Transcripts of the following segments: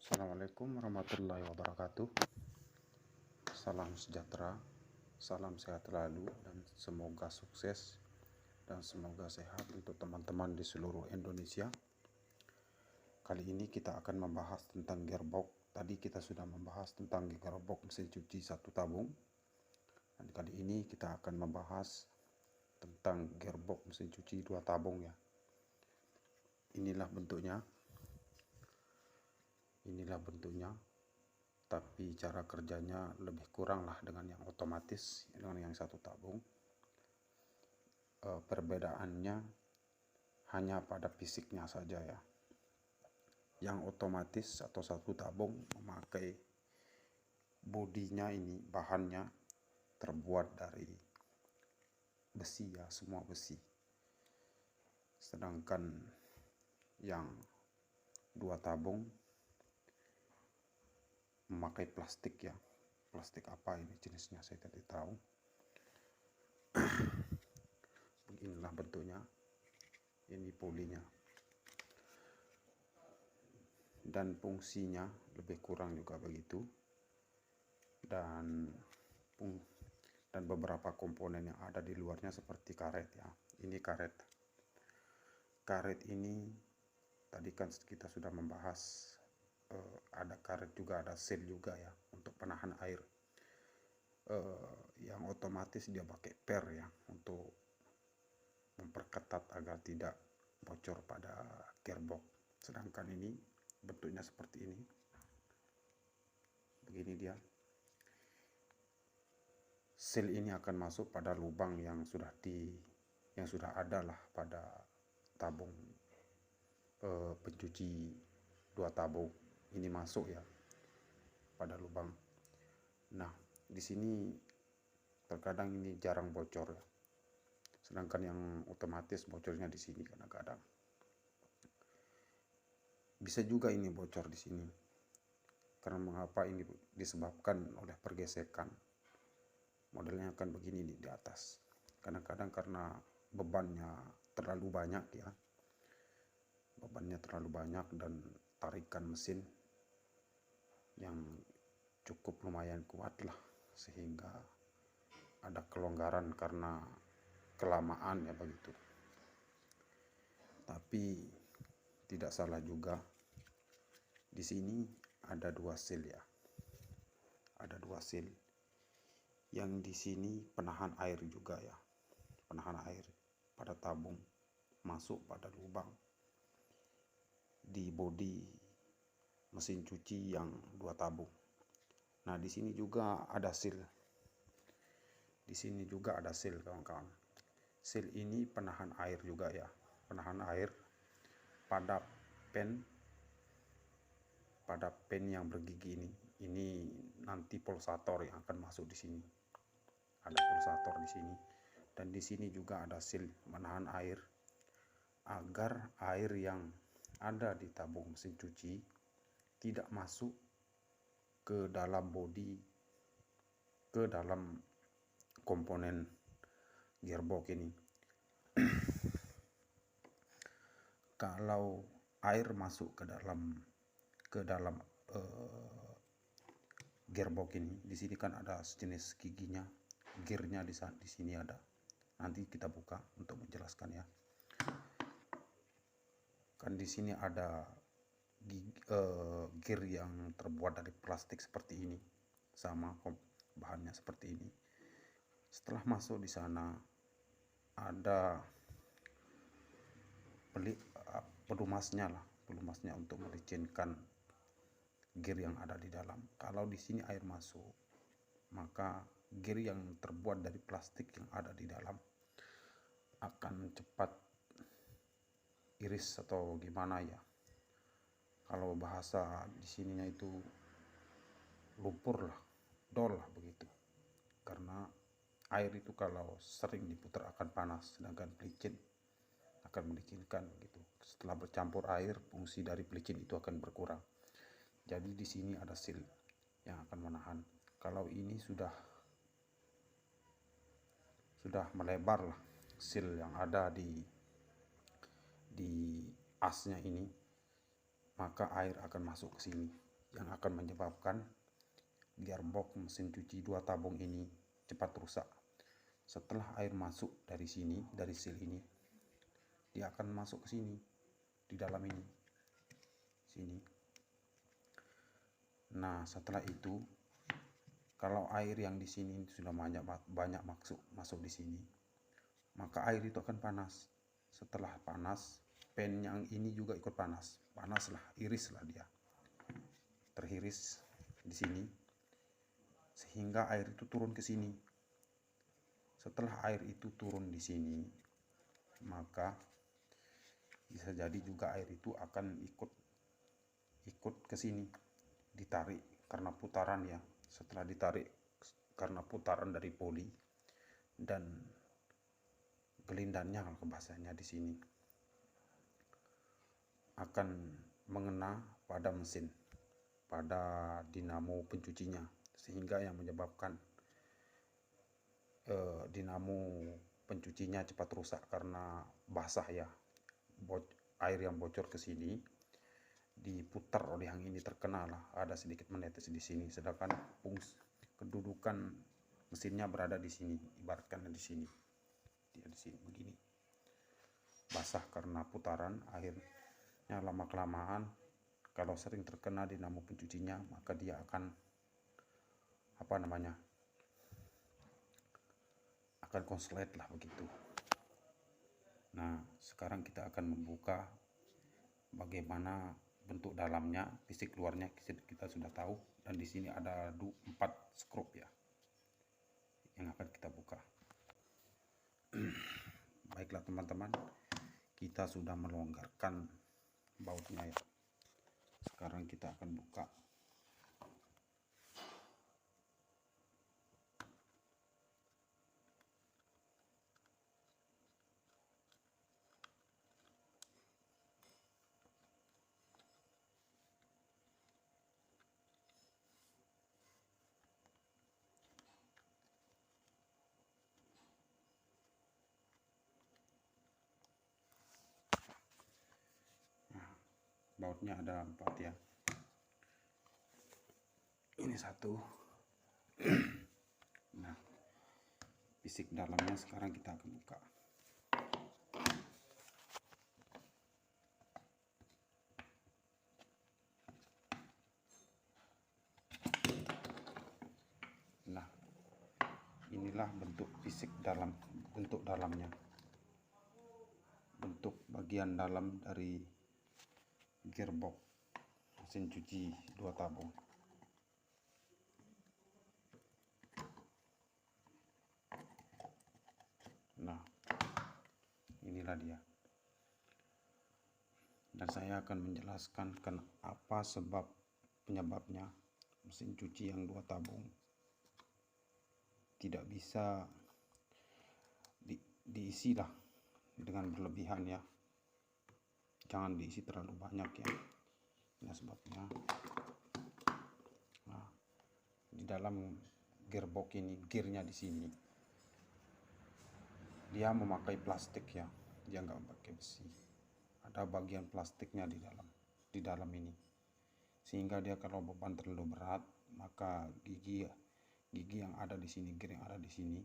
Assalamualaikum warahmatullahi wabarakatuh. Salam sejahtera, salam sehat selalu, dan semoga sukses dan semoga sehat untuk teman-teman di seluruh Indonesia. Kali ini kita akan membahas tentang gearbox. Tadi kita sudah membahas tentang gearbox mesin cuci satu tabung, dan kali ini kita akan membahas tentang gearbox mesin cuci dua tabung ya. Inilah bentuknya, tapi cara kerjanya lebih kurang lah dengan yang otomatis, dengan yang satu tabung. Perbedaannya hanya pada fisiknya saja ya. Yang otomatis atau satu tabung memakai bodinya, ini bahannya terbuat dari besi ya, semua besi. Sedangkan yang dua tabung memakai plastik ya. Plastik apa ini jenisnya saya tidak tahu. Inilah bentuknya, ini polinya, dan fungsinya lebih kurang juga begitu. Dan beberapa komponen yang ada di luarnya seperti karet ya. Ini karet ini tadi kan kita sudah membahas, ada karet juga, ada seal juga ya untuk penahan air. Yang otomatis dia pakai per ya untuk memperketat agar tidak bocor pada gearbox. Sedangkan ini bentuknya seperti ini, begini dia. Seal ini akan masuk pada lubang yang sudah ada lah pada tabung pencuci dua tabung. Ini masuk ya pada lubang. Nah, di sini terkadang ini jarang bocor ya. Sedangkan yang otomatis bocornya di sini kadang-kadang. Bisa juga ini bocor di sini. Karena mengapa ini disebabkan oleh pergesekan. Modelnya akan begini di atas. Kadang-kadang karena bebannya terlalu banyak ya. Bebannya terlalu banyak dan tarikan mesin yang cukup lumayan kuat lah, sehingga ada kelonggaran karena kelamaan ya begitu. Tapi tidak salah juga, di sini ada dua seal ya, ada dua seal. Yang di sini penahan air juga ya, penahan air pada tabung masuk pada lubang di bodi mesin cuci yang dua tabung. Nah, di sini juga ada seal. Di sini juga ada seal kawan-kawan. Seal ini penahan air juga ya, penahan air pada pen yang bergigi ini. Ini nanti pulsator yang akan masuk di sini. Ada pulsator di sini, dan di sini juga ada seal menahan air agar air yang ada di tabung mesin cuci tidak masuk ke dalam bodi, ke dalam komponen gearbox ini. Kalau air masuk ke dalam gearbox ini, di sini kan ada sejenis giginya, gearnya di sini ada. Nanti kita buka untuk menjelaskan ya. Kan di sini ada gear yang terbuat dari plastik seperti ini, sama bahannya seperti ini. Setelah masuk di sana ada pelumasnya untuk melicinkan gear yang ada di dalam. Kalau di sini air masuk, maka gear yang terbuat dari plastik yang ada di dalam akan cepat iris atau gimana ya. Kalau bahasa di sininya itu lumpur lah, dol lah begitu. Karena air itu kalau sering diputar akan panas, sedangkan pelicin akan melicinkan gitu. Setelah bercampur air, fungsi dari pelicin itu akan berkurang. Jadi di sini ada seal yang akan menahan. Kalau ini sudah melebar lah seal yang ada di asnya ini, maka air akan masuk ke sini. yang akan menyebabkan gearbox mesin cuci 2 tabung ini cepat rusak. Setelah air masuk dari sini, dari seal ini, dia akan masuk ke sini, di dalam ini, sini. Nah, setelah itu, kalau air yang di sini sudah banyak masuk di sini, maka air itu akan panas. Setelah panas, pen yang ini juga ikut panas. Panaslah, irislah dia. Terhiris di sini sehingga air itu turun ke sini. Setelah air itu turun di sini, maka bisa jadi juga air itu akan ikut ke sini, ditarik karena putaran ya. Setelah ditarik karena putaran dari poli dan gelindannya, kalau bahasanya di sini, akan mengena pada mesin, pada dinamo pencucinya, sehingga yang menyebabkan dinamo pencucinya cepat rusak karena basah ya. Air yang bocor ke sini diputar oleh yang ini, terkena lah, ada sedikit menetes di sini, sedangkan kedudukan mesinnya berada di sini, ibaratkan di sini, dia di sini begini, basah karena putaran. Akhirnya lama kelamaan kalau sering terkena dinamo pencucinya, maka dia akan akan konslet lah begitu. Nah, sekarang kita akan membuka bagaimana bentuk dalamnya, fisik luarnya kita sudah tahu, dan di sini ada 4 skrup ya yang akan kita buka. Baiklah teman-teman, kita sudah melonggarkan bautnya ya. Sekarang kita akan buka. Bautnya ada 4 ya. Ini 1. Nah, fisik dalamnya sekarang kita akan buka. Nah, inilah bentuk fisik bentuk dalamnya. Bentuk bagian dalam dari gearbox mesin cuci 2 tabung. Nah, inilah dia. Dan saya akan menjelaskan apa penyebabnya mesin cuci yang 2 tabung tidak bisa diisi lah dengan berlebihan ya. Jangan diisi terlalu banyak ya. Nah, sebabnya di dalam gearbox ini, gearnya di sini dia memakai plastik ya, dia nggak pakai besi. Ada bagian plastiknya di dalam ini, sehingga dia kalau beban terlalu berat, maka gigi yang ada di sini, gear yang ada di sini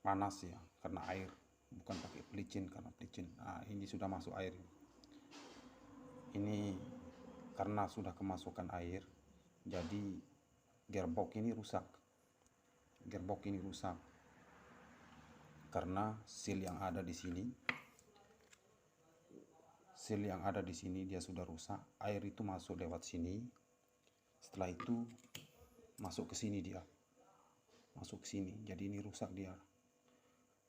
panas ya, karena air, bukan pakai pelicin, karena pelicin. Nah, ini sudah masuk air. Ini karena sudah kemasukan air, jadi gearbox ini rusak. Karena seal yang ada di sini, dia sudah rusak. Air itu masuk lewat sini. Setelah itu masuk ke sini dia. Jadi ini rusak dia.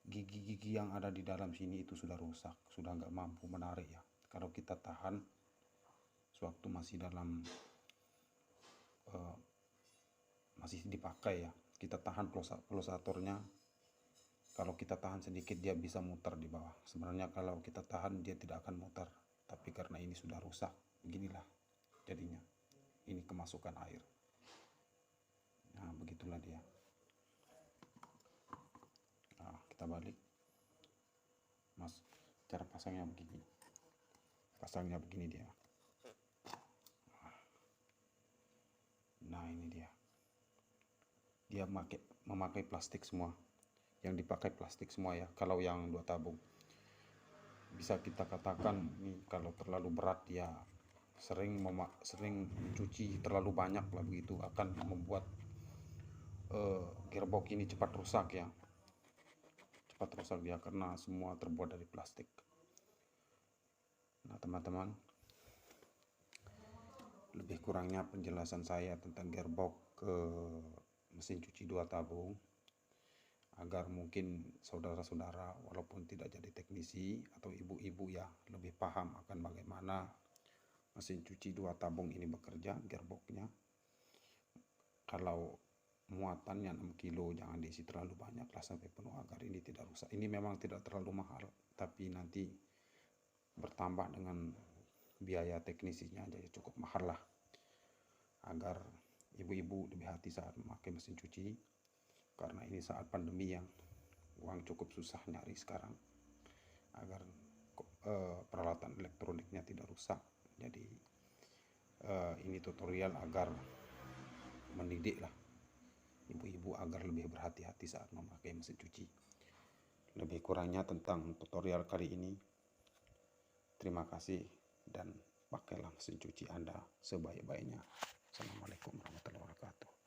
Gigi-gigi yang ada di dalam sini itu sudah rusak, sudah nggak mampu menarik ya. Kalau kita tahan sewaktu masih masih dipakai ya, kita tahan pulsatornya. Kalau kita tahan sedikit, dia bisa muter di bawah. Sebenarnya kalau kita tahan, dia tidak akan muter, tapi karena ini sudah rusak, beginilah jadinya. Ini kemasukan air. Nah, begitulah dia. Nah, kita balik. Cara pasangnya begini. pasangnya begini dia. Nah ini dia memakai plastik semua, yang dipakai plastik semua ya. Kalau yang 2 tabung bisa kita katakan nih, kalau terlalu berat dia sering mencuci terlalu banyak lah, begitu akan membuat gearbox ini cepat rusak ya. Cepat rusak dia karena semua terbuat dari plastik. Nah teman-teman, lebih kurangnya penjelasan saya tentang gearbox mesin cuci 2 tabung, agar mungkin saudara-saudara walaupun tidak jadi teknisi atau ibu-ibu ya lebih paham akan bagaimana mesin cuci 2 tabung ini bekerja, gearboxnya. Kalau muatannya 6 kilo jangan diisi terlalu banyak lah sampai penuh agar ini tidak rusak. Ini memang tidak terlalu mahal, tapi nanti bertambah dengan biaya teknisinya jadi cukup mahal lah, agar ibu-ibu lebih hati saat memakai mesin cuci, karena ini saat pandemi yang uang cukup susah nyari sekarang, agar peralatan elektroniknya tidak rusak. Jadi ini tutorial agar mendidik lah ibu-ibu agar lebih berhati-hati saat memakai mesin cuci. Lebih kurangnya tentang tutorial kali ini. Terima kasih dan pakailah mesin cuci Anda sebaik-baiknya. Assalamualaikum warahmatullahi wabarakatuh.